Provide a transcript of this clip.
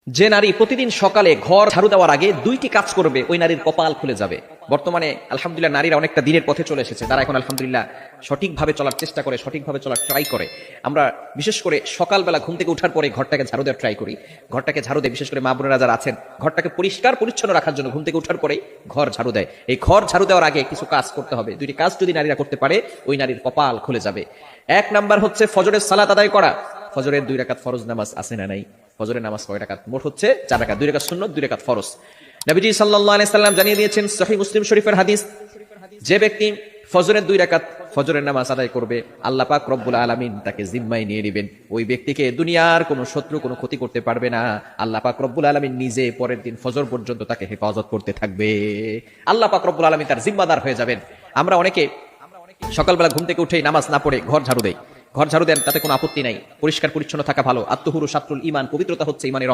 যে নারী প্রতিদিন সকালে ঘর ঝাড়ু দেওয়ার আগে দুইটি কাজ করবে ওই নারীর কপাল খুলে যাবে। বর্তমানে আলহামদুলিল্লাহ নারীরা অনেকটা দিনের পথে চলে এসেছে, তারা এখন আলহামদুলিল্লাহ সঠিকভাবে চলার চেষ্টা করে, সঠিকভাবে চলার ট্রাই করে। আমরা বিশেষ করে সকালবেলা ঘুম থেকে ওঠার পরে ঘরটাকে ঝাড়ু দেওয়ার ট্রাই করি। ঘরটাকে ঝাড়ু দেয়, বিশেষ করে মা বোনেরা যারা আছেন ঘরটাকে পরিষ্কার পরিচ্ছন্ন রাখার জন্য ঘুম থেকে ওঠার পরেই ঘর ঝাড়ু দেয়। এই ঘর ঝাড়ু দেওয়ার আগে কিছু কাজ করতে হবে। দুইটি কাজ যদি নারীরা করতে পারে ওই নারীর কপাল খুলে যাবে। এক নাম্বার হচ্ছে ফজরের সালাত আদায় করা। ফজরের 2 রাকাত ফরজ নামাজ আছে না নাই? ফজরের নামাজ কয় রাকাত? মোট হচ্ছে 4 রাকাত, 2 রাকাত সুন্নত, 2 রাকাত ফরজ। নবীজি সাল্লাল্লাহু আলাইহি সাল্লাম জানিয়ে দিয়েছেন সহিহ মুসলিম শরীফের হাদিস, যে ব্যক্তি ফজরের 2 রাকাত ফজরের নামাজ আদায় করবে আল্লাহ পাক রব্বুল আলামিন তাকে জিম্মায় নিয়ে নেবেন। ওই ব্যক্তিকে দুনিয়ার কোনো শত্রু কোনো ক্ষতি করতে পারবে না। আল্লাহ পাক রব্বুল আলামিন নিজে পরের দিন ফজর পর্যন্ত তাকে হেফাজত করতে থাকবে। আল্লাহ পাক রব্বুল আলামিন তার জিম্মাদার হয়ে যাবেন। আমরা অনেকে সকালবেলা ঘুম থেকে উঠেই নামাজ না পড়ে ঘর ঝাড়ু দেই। ঘর ঝাড়ু দেন, তাতে কোনো আপত্তি নাই, পরিষ্কার পরিচ্ছন্ন থাকা ভালো। আত্মহুরু শাত্রুল ঈমান, পবিত্রতা হচ্ছে ঈমানের